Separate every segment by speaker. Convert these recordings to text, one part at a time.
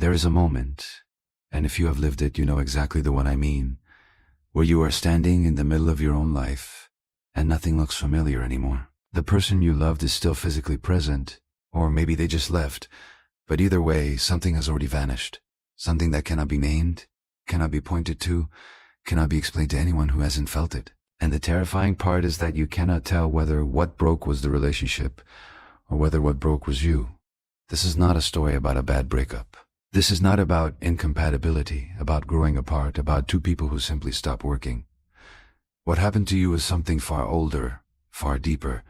Speaker 1: There is a moment, and if you have lived it, you know exactly the one I mean, where you are standing in the middle of your own life, and nothing looks familiar anymore. The person you loved is still physically present, or maybe they just left, but either way, something has already vanished. Something that cannot be named, cannot be pointed to, cannot be explained to anyone who hasn't felt it. And the terrifying part is that you cannot tell whether what broke was the relationship, or whether what broke was you. This is not a story about a bad breakup. This is not about incompatibility, about growing apart, about two people who simply stop working. What happened to you is something far older, far deeper,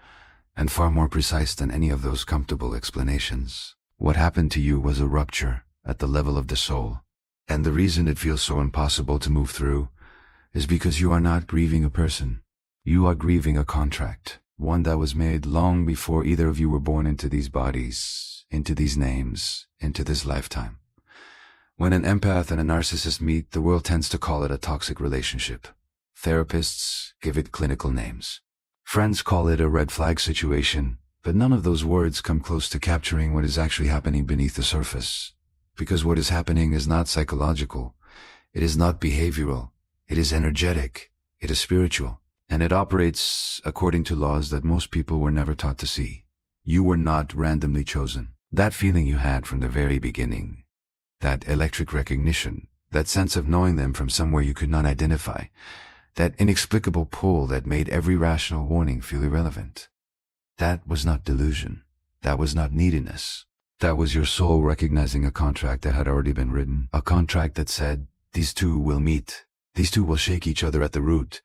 Speaker 1: and far more precise than any of those comfortable explanations. What happened to you was a rupture at the level of the soul. And the reason it feels so impossible to move through is because you are not grieving a person. You are grieving a contract, one that was made long before either of you were born into these bodies, into these names, into this lifetime. When an empath and a narcissist meet, the world tends to call it a toxic relationship. Therapists give it clinical names. Friends call it a red flag situation, but none of those words come close to capturing what is actually happening beneath the surface. Because what is happening is not psychological, it is not behavioral, it is energetic, it is spiritual, and it operates according to laws that most people were never taught to see. You were not randomly chosen. That feeling you had from the very beginning, that electric recognition, that sense of knowing them from somewhere you could not identify, that inexplicable pull that made every rational warning feel irrelevant. That was not delusion. That was not neediness. That was your soul recognizing a contract that had already been written, a contract that said, these two will meet, these two will shake each other at the root,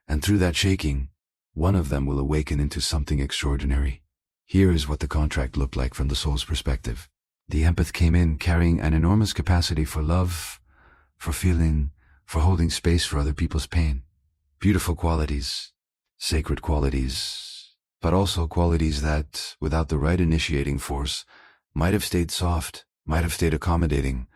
Speaker 1: and through that shaking, one of them will awaken into something extraordinary. Here is what the contract looked like from the soul's perspective. The empath came in carrying an enormous capacity for love, for feeling, for holding space for other people's pain. Beautiful qualities, sacred qualities, but also qualities that, without the right initiating force, might have stayed soft, might have stayed accommodating,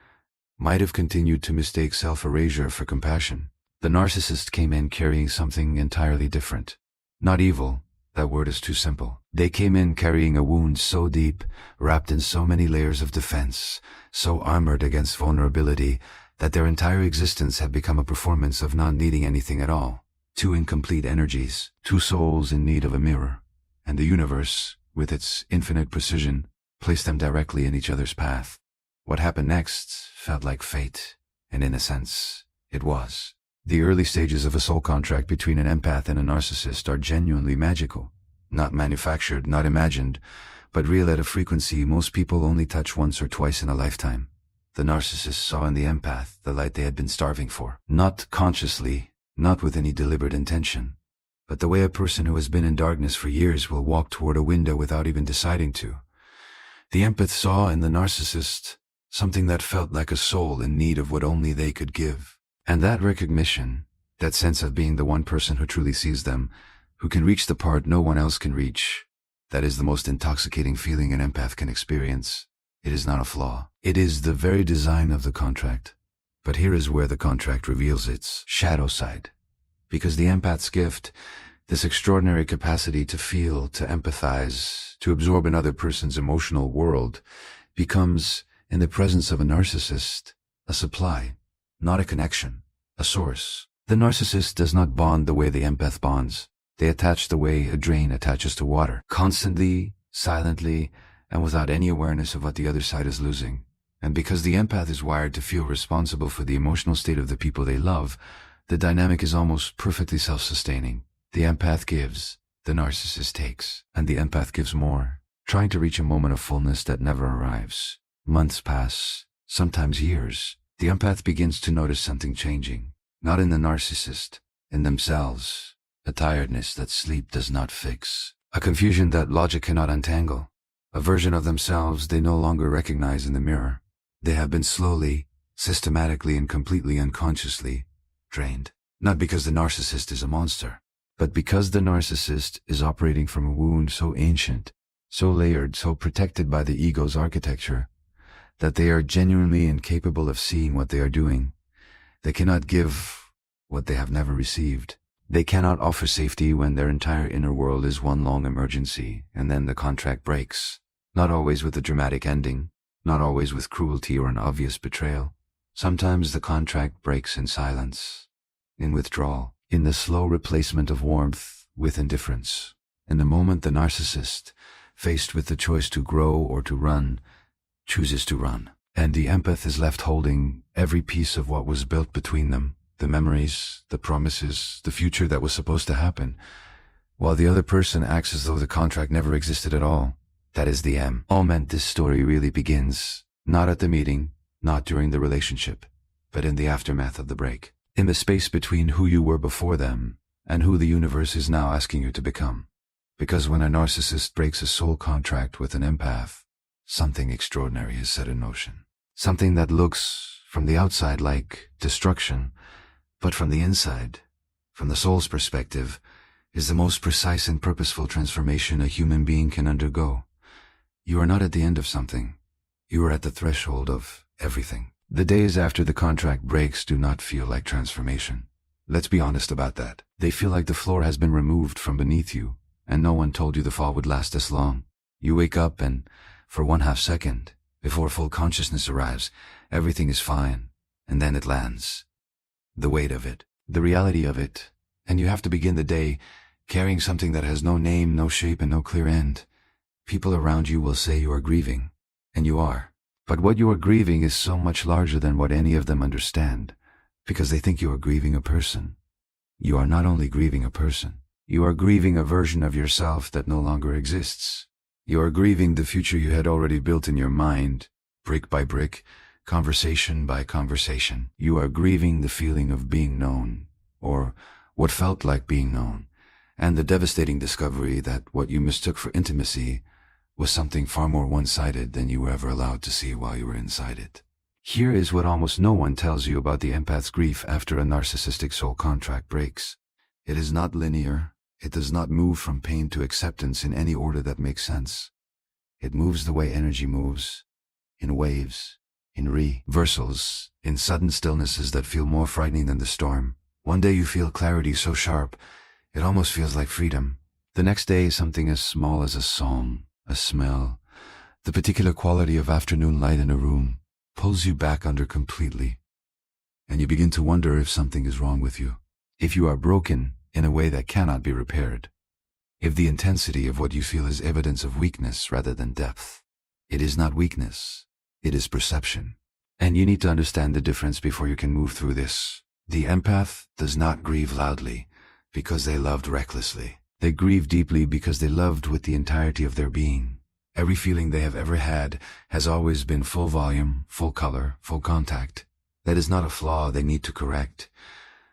Speaker 1: might have continued to mistake self-erasure for compassion. The narcissist came in carrying something entirely different. Not evil, that word is too simple. They came in carrying a wound so deep, wrapped in so many layers of defense, so armored against vulnerability, that their entire existence had become a performance of not needing anything at all. Two incomplete energies, two souls in need of a mirror, and the universe, with its infinite precision, placed them directly in each other's path. What happened next felt like fate, and in a sense, it was. The early stages of a soul contract between an empath and a narcissist are genuinely magical. Not manufactured, not imagined, but real at a frequency most people only touch once or twice in a lifetime. The narcissist saw in the empath the light they had been starving for. Not consciously, not with any deliberate intention, but the way a person who has been in darkness for years will walk toward a window without even deciding to. The empath saw in the narcissist something that felt like a soul in need of what only they could give. And that recognition, that sense of being the one person who truly sees them, who can reach the part no one else can reach, that is the most intoxicating feeling an empath can experience. It is not a flaw. It is the very design of the contract. But here is where the contract reveals its shadow side. Because the empath's gift, this extraordinary capacity to feel, to empathize, to absorb another person's emotional world, becomes, in the presence of a narcissist, a supply, not a connection, a source. The narcissist does not bond the way the empath bonds. They attach the way a drain attaches to water, constantly, silently, and without any awareness of what the other side is losing. And because the empath is wired to feel responsible for the emotional state of the people they love, the dynamic is almost perfectly self-sustaining. The empath gives, the narcissist takes, and the empath gives more, trying to reach a moment of fullness that never arrives. Months pass, sometimes years. The empath begins to notice something changing, not in the narcissist, in themselves, a tiredness that sleep does not fix, a confusion that logic cannot untangle, a version of themselves they no longer recognize in the mirror. They have been slowly, systematically and completely unconsciously drained, not because the narcissist is a monster, but because the narcissist is operating from a wound so ancient, so layered, so protected by the ego's architecture, that they are genuinely incapable of seeing what they are doing. They cannot give what they have never received. They cannot offer safety when their entire inner world is one long emergency, and then the contract breaks. Not always with a dramatic ending, not always with cruelty or an obvious betrayal. Sometimes the contract breaks in silence, in withdrawal, in the slow replacement of warmth with indifference. In the moment the narcissist, faced with the choice to grow or to run, chooses to run. And the empath is left holding every piece of what was built between them, the memories, the promises, the future that was supposed to happen, while the other person acts as though the contract never existed at all. That is the M. All meant this story really begins, not at the meeting, not during the relationship, but in the aftermath of the break, in the space between who you were before them and who the universe is now asking you to become. Because when a narcissist breaks a soul contract with an empath, something extraordinary is set in motion. Something that looks from the outside like destruction, but from the inside, from the soul's perspective, is the most precise and purposeful transformation a human being can undergo. You are not at the end of something. You are at the threshold of everything. The days after the contract breaks do not feel like transformation. Let's be honest about that. They feel like the floor has been removed from beneath you, and no one told you the fall would last this long. You wake up and, for 1/2 second, before full consciousness arrives, everything is fine, and then it lands. The weight of it, the reality of it, and you have to begin the day carrying something that has no name, no shape, and no clear end. People around you will say you are grieving, and you are. But what you are grieving is so much larger than what any of them understand, because they think you are grieving a person. You are not only grieving a person, you are grieving a version of yourself that no longer exists. You are grieving the future you had already built in your mind, brick by brick, conversation by conversation. You are grieving the feeling of being known, or what felt like being known, and the devastating discovery that what you mistook for intimacy was something far more one-sided than you were ever allowed to see while you were inside it. Here is what almost no one tells you about the empath's grief after a narcissistic soul contract breaks. It is not linear. It does not move from pain to acceptance in any order that makes sense. It moves the way energy moves, in waves, in reversals, in sudden stillnesses that feel more frightening than the storm. One day you feel clarity so sharp, it almost feels like freedom. The next day, something as small as a song, a smell, the particular quality of afternoon light in a room, pulls you back under completely. And you begin to wonder if something is wrong with you. If you are broken in a way that cannot be repaired. If the intensity of what you feel is evidence of weakness rather than depth. It is not weakness. It is perception. And you need to understand the difference before you can move through this. The empath does not grieve loudly because they loved recklessly. They grieve deeply because they loved with the entirety of their being. Every feeling they have ever had has always been full volume, full color, full contact. That is not a flaw they need to correct.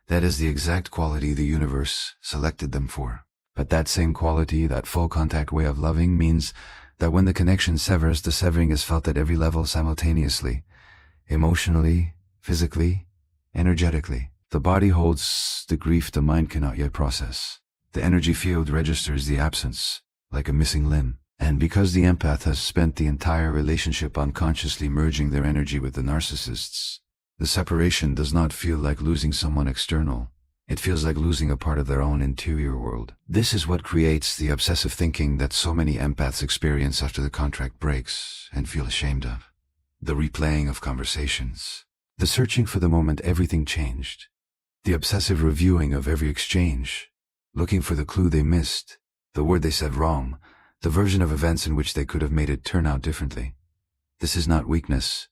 Speaker 1: That is the exact quality the universe selected them for. But that same quality, that full contact way of loving, means that when the connection severs, the severing is felt at every level simultaneously. Emotionally, physically, energetically. The body holds the grief the mind cannot yet process. The energy field registers the absence, like a missing limb. And because the empath has spent the entire relationship unconsciously merging their energy with the narcissists, the separation does not feel like losing someone external. It feels like losing a part of their own interior world. This is what creates the obsessive thinking that so many empaths experience after the contract breaks and feel ashamed of. The replaying of conversations. The searching for the moment everything changed. The obsessive reviewing of every exchange. Looking for the clue they missed, the word they said wrong, the version of events in which they could have made it turn out differently. This is not weakness.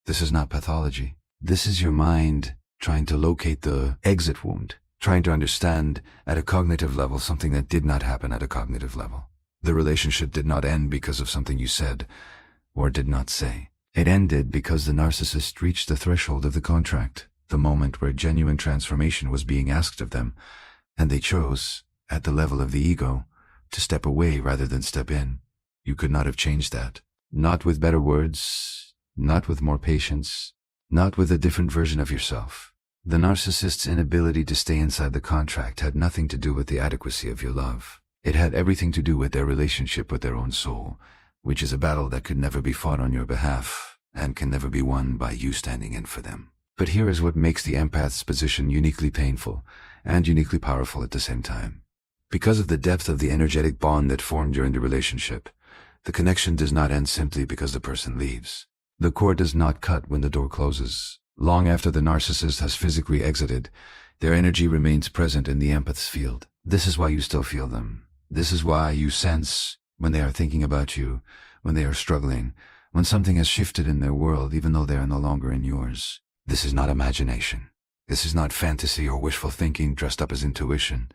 Speaker 1: This is not pathology. This is your mind trying to locate the exit wound, trying to understand at a cognitive level something that did not happen at a cognitive level. The relationship did not end because of something you said or did not say. It ended because the narcissist reached the threshold of the contract, the moment where genuine transformation was being asked of them, and they chose, at the level of the ego, to step away rather than step in. You could not have changed that. Not with better words, not with more patience, not with a different version of yourself. The narcissist's inability to stay inside the contract had nothing to do with the adequacy of your love. It had everything to do with their relationship with their own soul, which is a battle that could never be fought on your behalf and can never be won by you standing in for them. But here is what makes the empath's position uniquely painful and uniquely powerful at the same time. Because of the depth of the energetic bond that formed during the relationship, the connection does not end simply because the person leaves. The cord does not cut when the door closes. Long after the narcissist has physically exited, their energy remains present in the empath's field. This is why you still feel them. This is why you sense when they are thinking about you, when they are struggling, when something has shifted in their world even though they are no longer in yours. This is not imagination. This is not fantasy or wishful thinking dressed up as intuition.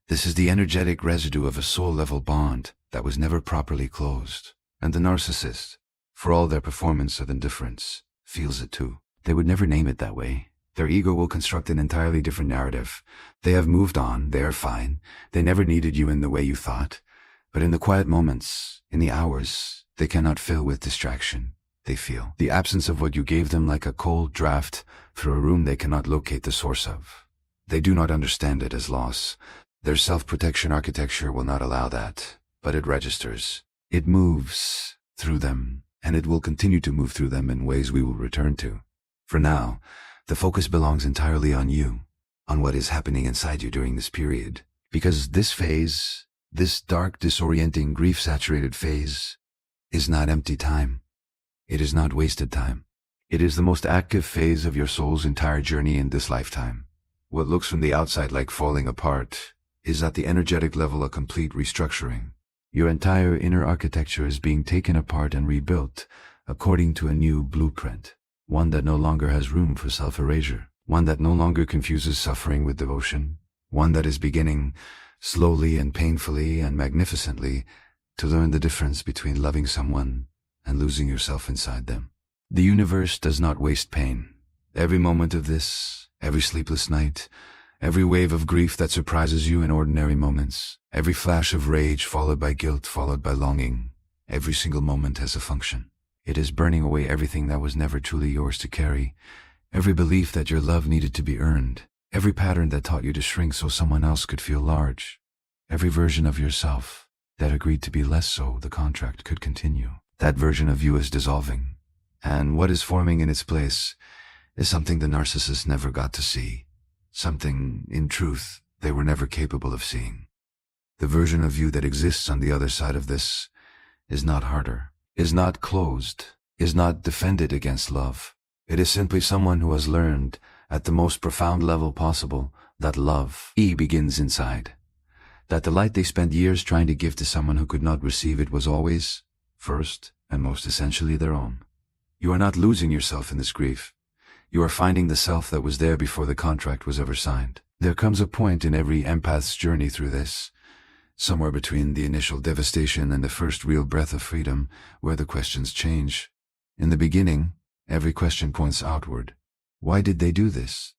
Speaker 1: This is the energetic residue of a soul-level bond that was never properly closed. And the narcissist, for all their performance of indifference, feels it too. They would never name it that way. Their ego will construct an entirely different narrative. They have moved on, they are fine, they never needed you in the way you thought. But in the quiet moments, in the hours, they cannot fill with distraction. They feel the absence of what you gave them like a cold draft through a room they cannot locate the source of. They do not understand it as loss. Their self-protection architecture will not allow that, but it registers. It moves through them, and it will continue to move through them in ways we will return to. For now, the focus belongs entirely on you, on what is happening inside you during this period. Because this phase, this dark, disorienting, grief-saturated phase, is not empty time. It is not wasted time. It is the most active phase of your soul's entire journey in this lifetime. What looks from the outside like falling apart is at the energetic level a complete restructuring. Your entire inner architecture is being taken apart and rebuilt according to a new blueprint. One that no longer has room for self-erasure. One that no longer confuses suffering with devotion. One that is beginning, slowly and painfully and magnificently, to learn the difference between loving someone and losing yourself inside them. The universe does not waste pain. Every moment of this, every sleepless night, every wave of grief that surprises you in ordinary moments, every flash of rage followed by guilt followed by longing, every single moment has a function. It is burning away everything that was never truly yours to carry, every belief that your love needed to be earned, every pattern that taught you to shrink so someone else could feel large, every version of yourself that agreed to be less so the contract could continue. That version of you is dissolving, and what is forming in its place is something the narcissist never got to see, something, in truth, they were never capable of seeing. The version of you that exists on the other side of this is not harder, is not closed, is not defended against love. It is simply someone who has learned, at the most profound level possible, that love begins inside. That the light they spent years trying to give to someone who could not receive it was always, first and most essentially, their own. You are not losing yourself in this grief. You are finding the self that was there before the contract was ever signed. There comes a point in every empath's journey through this, somewhere between the initial devastation and the first real breath of freedom, where the questions change. In the beginning, every question points outward. Why did they do this?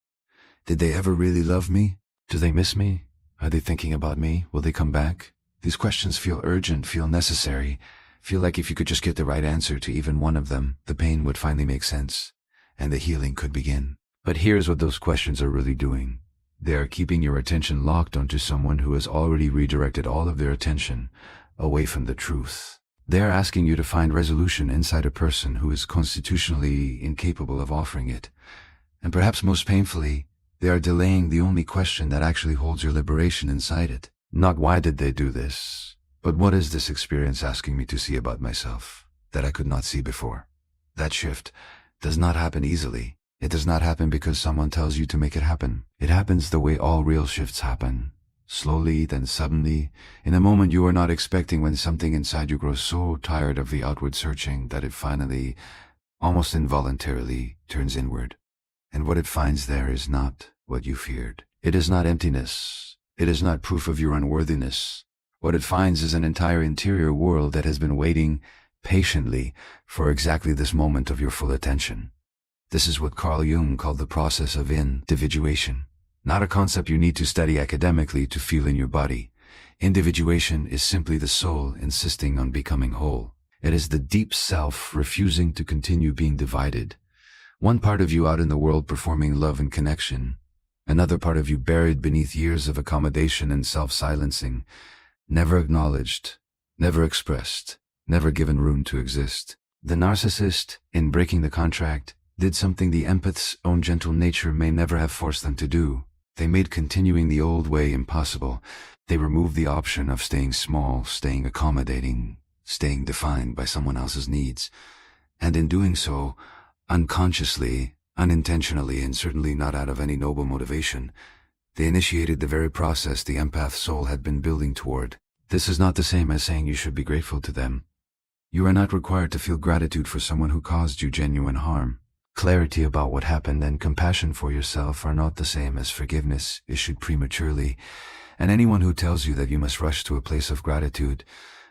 Speaker 1: Did they ever really love me? Do they miss me? Are they thinking about me? Will they come back? These questions feel urgent, feel necessary, feel like if you could just get the right answer to even one of them, the pain would finally make sense, and the healing could begin. But here's what those questions are really doing. They are keeping your attention locked onto someone who has already redirected all of their attention away from the truth. They are asking you to find resolution inside a person who is constitutionally incapable of offering it. And perhaps most painfully, they are delaying the only question that actually holds your liberation inside it. Not why did they do this, but what is this experience asking me to see about myself that I could not see before? That shift does not happen easily. It does not happen because someone tells you to make it happen. It happens the way all real shifts happen. Slowly, then suddenly, in a moment you are not expecting, when something inside you grows so tired of the outward searching that it finally, almost involuntarily, turns inward. And what it finds there is not what you feared. It is not emptiness. It is not proof of your unworthiness. What it finds is an entire interior world that has been waiting patiently for exactly this moment of your full attention. This is what Carl Jung called the process of individuation. Not a concept you need to study academically to feel in your body. Individuation is simply the soul insisting on becoming whole. It is the deep self refusing to continue being divided. One part of you out in the world performing love and connection. Another part of you buried beneath years of accommodation and self-silencing. Never acknowledged, never expressed, never given room to exist. The narcissist, in breaking the contract, did something the empath's own gentle nature may never have forced them to do. They made continuing the old way impossible. They removed the option of staying small, staying accommodating, staying defined by someone else's needs. And in doing so, unconsciously, unintentionally, and certainly not out of any noble motivation, they initiated the very process the empath soul had been building toward. This is not the same as saying you should be grateful to them. You are not required to feel gratitude for someone who caused you genuine harm. Clarity about what happened and compassion for yourself are not the same as forgiveness issued prematurely, and anyone who tells you that you must rush to a place of gratitude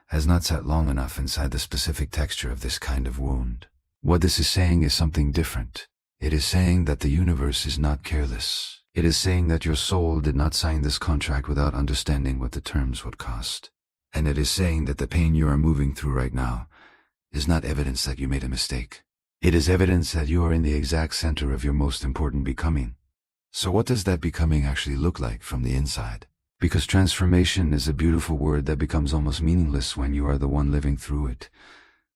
Speaker 1: has not sat long enough inside the specific texture of this kind of wound. What this is saying is something different. It is saying that the universe is not careless. It is saying that your soul did not sign this contract without understanding what the terms would cost. And it is saying that the pain you are moving through right now is not evidence that you made a mistake. It is evidence that you are in the exact center of your most important becoming. So what does that becoming actually look like from the inside? Because transformation is a beautiful word that becomes almost meaningless when you are the one living through it.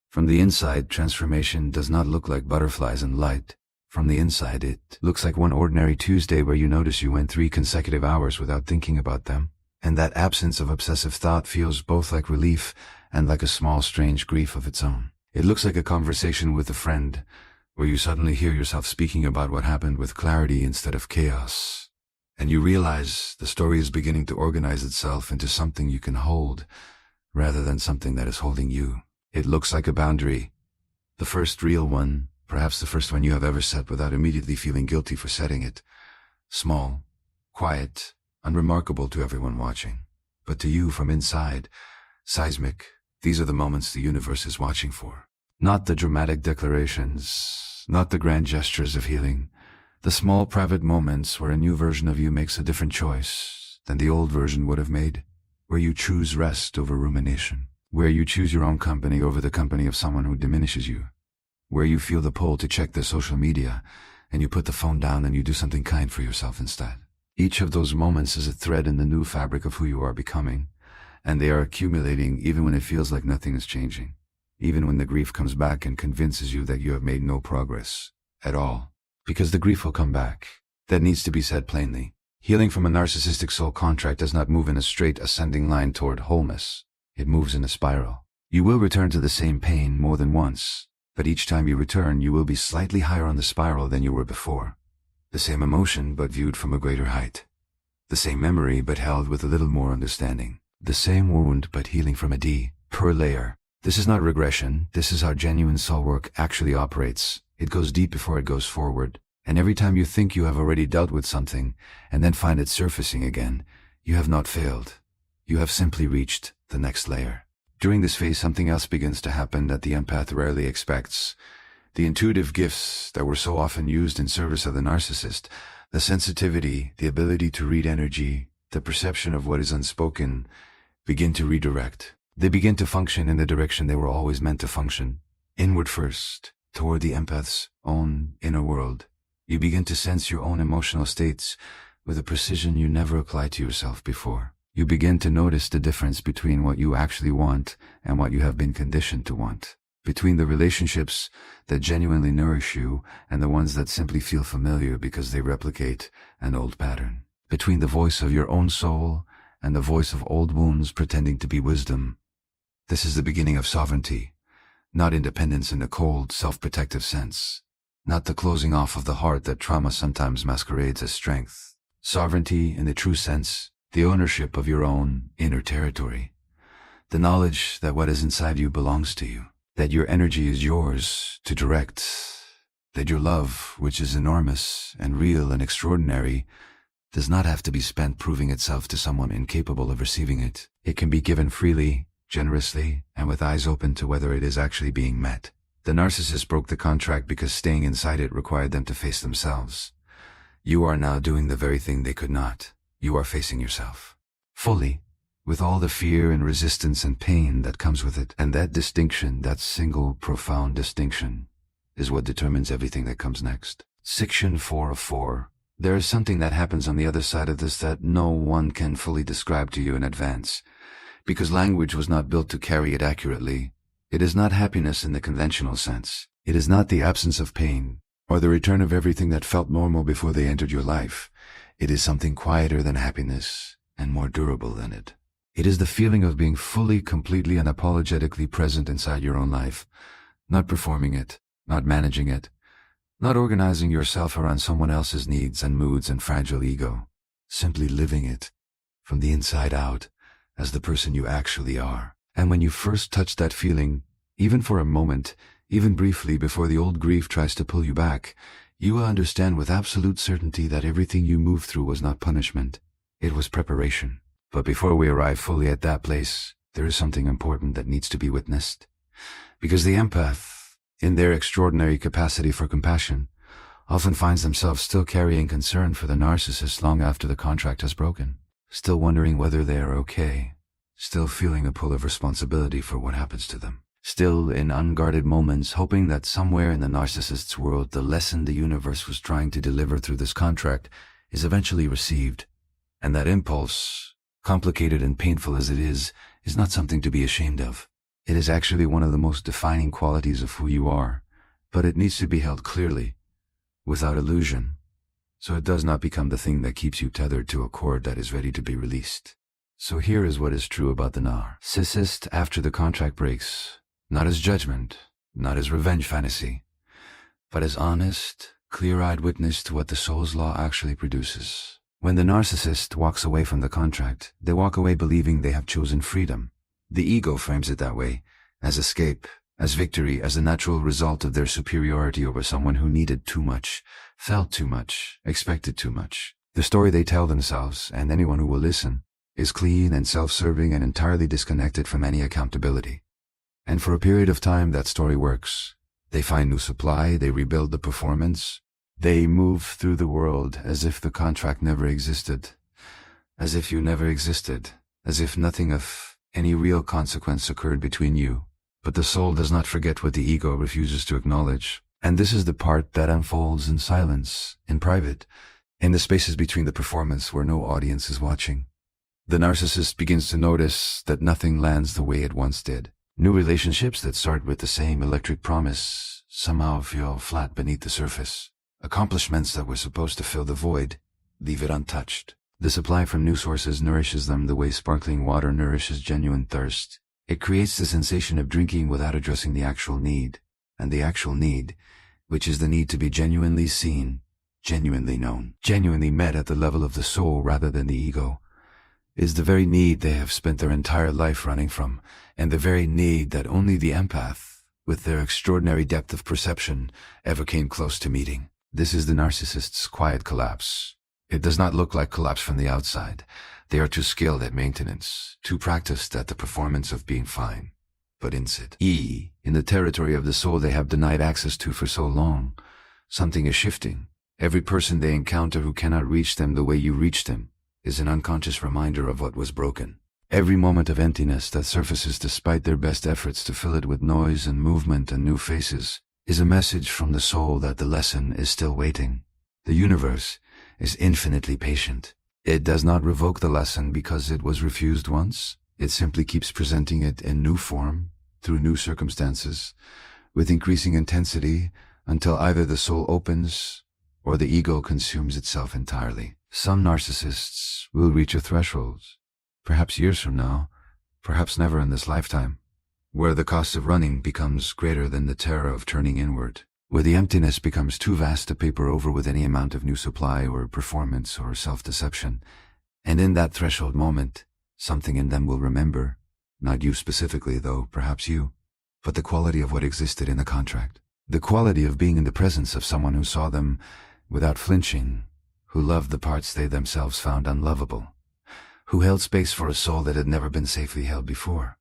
Speaker 1: From the inside, transformation does not look like butterflies and light. From the inside, it looks like one ordinary Tuesday where you notice you went 3 consecutive hours without thinking about them. And that absence of obsessive thought feels both like relief and like a small strange grief of its own. It looks like a conversation with a friend, where you suddenly hear yourself speaking about what happened with clarity instead of chaos. And you realize the story is beginning to organize itself into something you can hold, rather than something that is holding you. It looks like a boundary, the first real one, perhaps the first one you have ever set without immediately feeling guilty for setting it. Small, quiet, unremarkable to everyone watching. But to you from inside, seismic. These are the moments the universe is watching for. Not the dramatic declarations, not the grand gestures of healing. The small private moments where a new version of you makes a different choice than the old version would have made. Where you choose rest over rumination. Where you choose your own company over the company of someone who diminishes you. Where you feel the pull to check their social media, and you put the phone down and you do something kind for yourself instead. Each of those moments is a thread in the new fabric of who you are becoming, and they are accumulating even when it feels like nothing is changing, even when the grief comes back and convinces you that you have made no progress at all. Because the grief will come back. That needs to be said plainly. Healing from a narcissistic soul contract does not move in a straight ascending line toward wholeness. It moves in a spiral. You will return to the same pain more than once, but each time you return, you will be slightly higher on the spiral than you were before. The same emotion, but viewed from a greater height. The same memory, but held with a little more understanding. The same wound, but healing from a deeper layer. This is not regression. This is how genuine soul work actually operates. It goes deep before it goes forward. And every time you think you have already dealt with something, and then find it surfacing again, you have not failed. You have simply reached the next layer. During this phase, something else begins to happen that the empath rarely expects. The intuitive gifts that were so often used in service of the narcissist, the sensitivity, the ability to read energy, the perception of what is unspoken, begin to redirect. They begin to function in the direction they were always meant to function, inward first, toward the empath's own inner world. You begin to sense your own emotional states with a precision you never applied to yourself before. You begin to notice the difference between what you actually want and what you have been conditioned to want. Between the relationships that genuinely nourish you and the ones that simply feel familiar because they replicate an old pattern. Between the voice of your own soul and the voice of old wounds pretending to be wisdom. This is the beginning of sovereignty, not independence in the cold, self-protective sense, not the closing off of the heart that trauma sometimes masquerades as strength. Sovereignty in the true sense, the ownership of your own inner territory, the knowledge that what is inside you belongs to you, that your energy is yours to direct, that your love, which is enormous and real and extraordinary, does not have to be spent proving itself to someone incapable of receiving it. It can be given freely, generously, and with eyes open to whether it is actually being met. The narcissist broke the contract because staying inside it required them to face themselves. You are now doing the very thing they could not. You are facing yourself. Fully, with all the fear and resistance and pain that comes with it. And that distinction, that single profound distinction, is what determines everything that comes next. Section 4 of 4. There is something that happens on the other side of this that no one can fully describe to you in advance, because language was not built to carry it accurately. It is not happiness in the conventional sense. It is not the absence of pain, or the return of everything that felt normal before they entered your life. It is something quieter than happiness, and more durable than it. It is the feeling of being fully, completely, and unapologetically present inside your own life, Not performing it, not managing it, not organizing yourself around someone else's needs and moods and fragile ego. Simply living it from the inside out as the person you actually are. And when you first touch that feeling, even for a moment, even briefly before the old grief tries to pull you back, you will understand with absolute certainty that everything you moved through was not punishment. It was preparation. But before we arrive fully at that place, there is something important that needs to be witnessed. Because the empath, in their extraordinary capacity for compassion, often finds themselves still carrying concern for the narcissist long after the contract has broken, still wondering whether they are okay, still feeling a pull of responsibility for what happens to them, still in unguarded moments hoping that somewhere in the narcissist's world the lesson the universe was trying to deliver through this contract is eventually received, and that impulse, complicated and painful as it is not something to be ashamed of. It is actually one of the most defining qualities of who you are, but it needs to be held clearly, without illusion, so it does not become the thing that keeps you tethered to a cord that is ready to be released. So here is what is true about the narcissist after the contract breaks, not as judgment, not as revenge fantasy, but as honest, clear-eyed witness to what the soul's law actually produces. When the narcissist walks away from the contract, they walk away believing they have chosen freedom. The ego frames it that way, as escape, as victory, as a natural result of their superiority over someone who needed too much, felt too much, expected too much. The story they tell themselves, and anyone who will listen, is clean and self-serving and entirely disconnected from any accountability. And for a period of time that story works. They find new supply, they rebuild the performance, they move through the world as if the contract never existed, as if you never existed, as if nothing of any real consequence occurred between you. But the soul does not forget what the ego refuses to acknowledge. And this is the part that unfolds in silence, in private, in the spaces between the performance where no audience is watching. The narcissist begins to notice that nothing lands the way it once did. New relationships that start with the same electric promise somehow feel flat beneath the surface. Accomplishments that were supposed to fill the void leave it untouched. The supply from new sources nourishes them the way sparkling water nourishes genuine thirst. It creates the sensation of drinking without addressing the actual need. And the actual need, which is the need to be genuinely seen, genuinely known, genuinely met at the level of the soul rather than the ego, is the very need they have spent their entire life running from, and the very need that only the empath, with their extraordinary depth of perception, ever came close to meeting. This is the narcissist's quiet collapse. It does not look like collapse from the outside. They are too skilled at maintenance, too practiced at the performance of being fine. But inside, in the territory of the soul they have denied access to for so long, something is shifting. Every person they encounter who cannot reach them the way you reached them is an unconscious reminder of what was broken. Every moment of emptiness that surfaces despite their best efforts to fill it with noise and movement and new faces is a message from the soul that the lesson is still waiting. The universe is infinitely patient. It does not revoke the lesson because it was refused once. It simply keeps presenting it in new form, through new circumstances, with increasing intensity until either the soul opens or the ego consumes itself entirely. Some narcissists will reach a threshold, perhaps years from now, perhaps never in this lifetime, where the cost of running becomes greater than the terror of turning inward, where the emptiness becomes too vast to paper over with any amount of new supply or performance or self-deception. And in that threshold moment, something in them will remember, not you specifically though, perhaps you, but the quality of what existed in the contract. The quality of being in the presence of someone who saw them without flinching, who loved the parts they themselves found unlovable, who held space for a soul that had never been safely held before.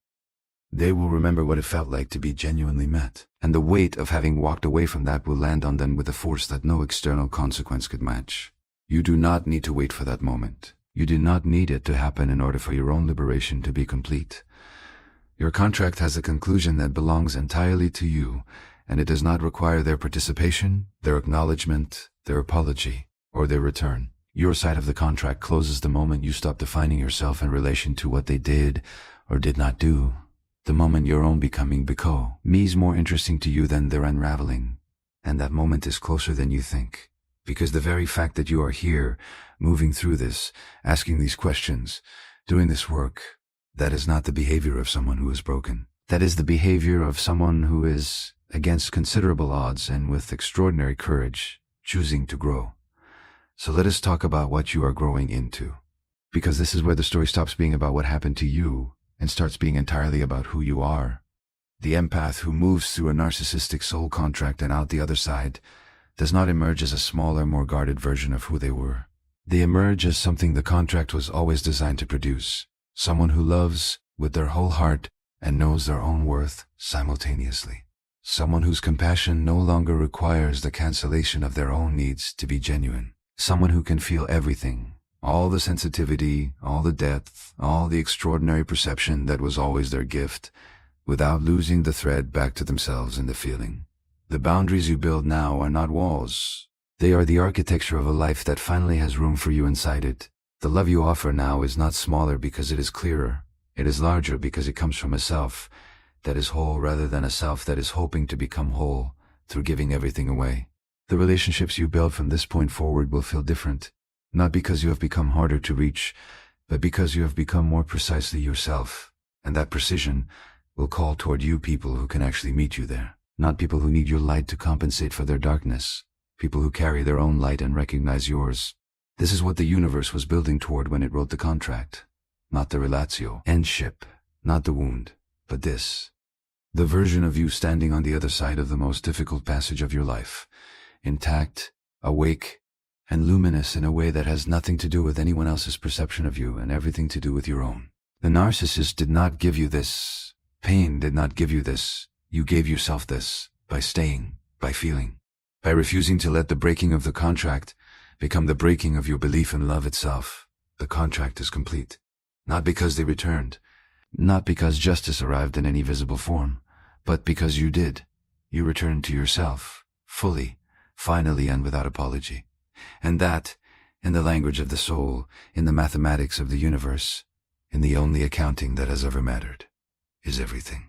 Speaker 1: They will remember what it felt like to be genuinely met, and the weight of having walked away from that will land on them with a force that no external consequence could match. You do not need to wait for that moment. You do not need it to happen in order for your own liberation to be complete. Your contract has a conclusion that belongs entirely to you, and it does not require their participation, their acknowledgement, their apology, or their return. Your side of the contract closes the moment you stop defining yourself in relation to what they did or did not do. The moment your own becoming is more interesting to you than their unraveling. And that moment is closer than you think. Because the very fact that you are here, moving through this, asking these questions, doing this work, that is not the behavior of someone who is broken. That is the behavior of someone who is against considerable odds and with extraordinary courage, choosing to grow. So let us talk about what you are growing into. Because this is where the story stops being about what happened to you and starts being entirely about who you are. The empath who moves through a narcissistic soul contract and out the other side does not emerge as a smaller, more guarded version of who they were. They emerge as something the contract was always designed to produce. Someone who loves with their whole heart and knows their own worth simultaneously. Someone whose compassion no longer requires the cancellation of their own needs to be genuine. Someone who can feel everything, all the sensitivity, all the depth, all the extraordinary perception that was always their gift, without losing the thread back to themselves in the feeling. The boundaries you build now are not walls. They are the architecture of a life that finally has room for you inside it. The love you offer now is not smaller because it is clearer. It is larger because it comes from a self that is whole rather than a self that is hoping to become whole through giving everything away. The relationships you build from this point forward will feel different, not because you have become harder to reach, but because you have become more precisely yourself, and that precision will call toward you people who can actually meet you there. Not people who need your light to compensate for their darkness, people who carry their own light and recognize yours. This is what the universe was building toward when it wrote the contract. Not the relatio, endship, not the wound, but this. The version of you standing on the other side of the most difficult passage of your life, intact, awake, and luminous in a way that has nothing to do with anyone else's perception of you and everything to do with your own. The narcissist did not give you this. Pain did not give you this. You gave yourself this by staying, by feeling, by refusing to let the breaking of the contract become the breaking of your belief in love itself. The contract is complete. Not because they returned, not because justice arrived in any visible form, but because you did. You returned to yourself, fully, finally, and without apology. And that, in the language of the soul, in the mathematics of the universe, in the only accounting that has ever mattered, is everything.